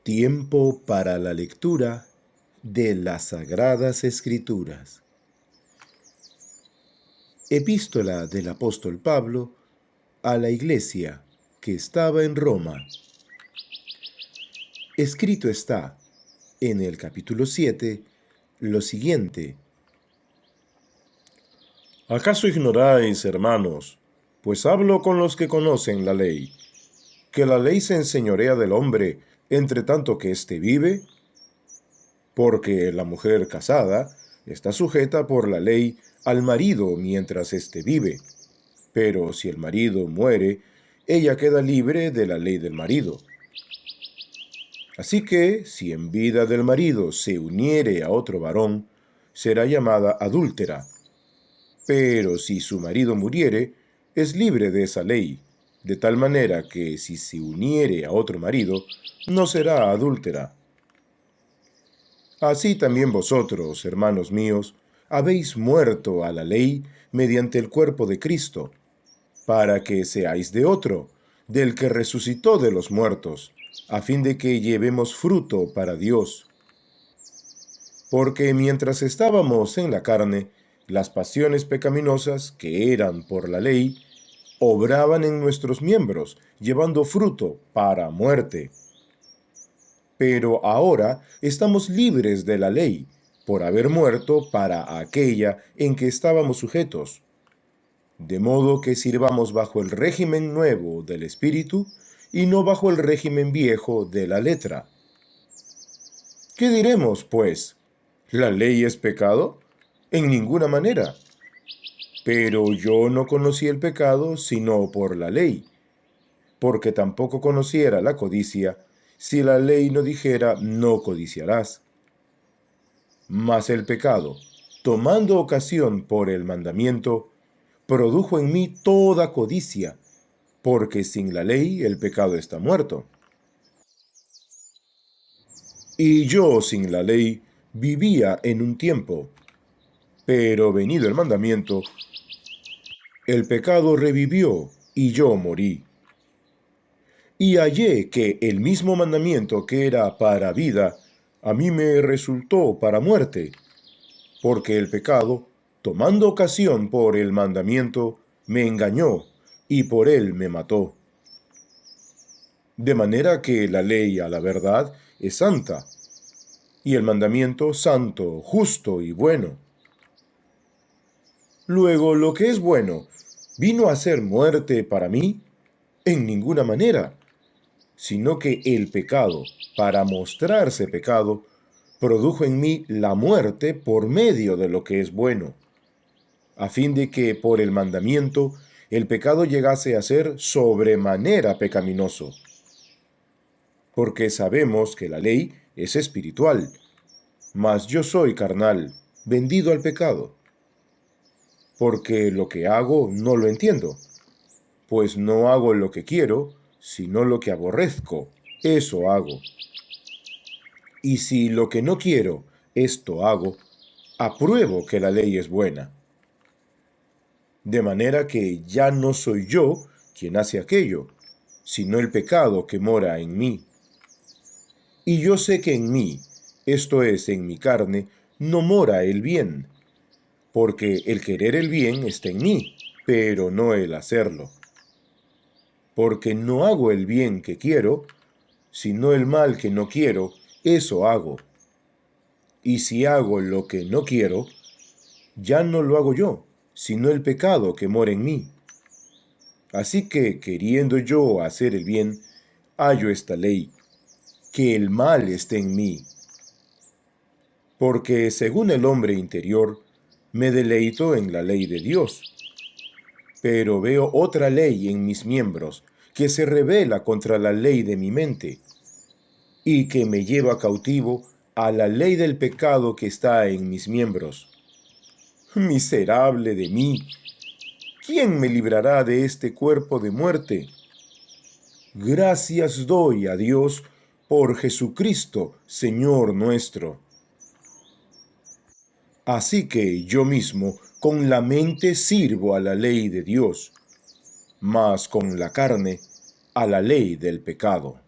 Tiempo para la lectura de las Sagradas Escrituras. Epístola del apóstol Pablo a la iglesia que estaba en Roma. Escrito está en el capítulo 7 lo siguiente. ¿Acaso ignoráis, hermanos, pues hablo con los que conocen la ley, que la ley se enseñorea del hombre entre tanto que éste vive? Porque la mujer casada está sujeta por la ley al marido mientras éste vive, pero si el marido muere, ella queda libre de la ley del marido. Así que, si en vida del marido se uniere a otro varón, será llamada adúltera. Pero si su marido muriere, es libre de esa ley, de tal manera que si se uniere a otro marido, no será adúltera. Así también vosotros, hermanos míos, habéis muerto a la ley mediante el cuerpo de Cristo, para que seáis de otro, del que resucitó de los muertos, a fin de que llevemos fruto para Dios. Porque mientras estábamos en la carne, las pasiones pecaminosas, que eran por la ley, obraban en nuestros miembros, llevando fruto para muerte. Pero ahora estamos libres de la ley, por haber muerto para aquella en que estábamos sujetos. De modo que sirvamos bajo el régimen nuevo del Espíritu y no bajo el régimen viejo de la letra. ¿Qué diremos, pues? ¿La ley es pecado? En ninguna manera. Pero yo no conocí el pecado sino por la ley, porque tampoco conociera la codicia si la ley no dijera no codiciarás. Mas el pecado, tomando ocasión por el mandamiento, produjo en mí toda codicia, porque sin la ley el pecado está muerto. Y yo sin la ley vivía en un tiempo, pero venido el mandamiento, el pecado revivió y yo morí. Y hallé que el mismo mandamiento que era para vida, a mí me resultó para muerte, porque el pecado, tomando ocasión por el mandamiento, me engañó y por él me mató. De manera que la ley a la verdad es santa, y el mandamiento santo, justo y bueno. Luego, lo que es bueno, ¿vino a ser muerte para mí? En ninguna manera, sino que el pecado, para mostrarse pecado, produjo en mí la muerte por medio de lo que es bueno, a fin de que por el mandamiento el pecado llegase a ser sobremanera pecaminoso. Porque sabemos que la ley es espiritual, mas yo soy carnal, vendido al pecado. Porque lo que hago no lo entiendo, pues no hago lo que quiero, sino lo que aborrezco, eso hago. Y si lo que no quiero, esto hago, apruebo que la ley es buena. De manera que ya no soy yo quien hace aquello, sino el pecado que mora en mí. Y yo sé que en mí, esto es, en mi carne, no mora el bien, porque el querer el bien está en mí, pero no el hacerlo. Porque no hago el bien que quiero, sino el mal que no quiero, eso hago. Y si hago lo que no quiero, ya no lo hago yo, sino el pecado que mora en mí. Así que, queriendo yo hacer el bien, hallo esta ley, que el mal esté en mí. Porque según el hombre interior, me deleito en la ley de Dios. Pero veo otra ley en mis miembros, que se rebela contra la ley de mi mente, y que me lleva cautivo a la ley del pecado que está en mis miembros. Miserable de mí, ¿quién me librará de este cuerpo de muerte? Gracias doy a Dios por Jesucristo, Señor nuestro. Así que yo mismo con la mente sirvo a la ley de Dios, mas con la carne a la ley del pecado.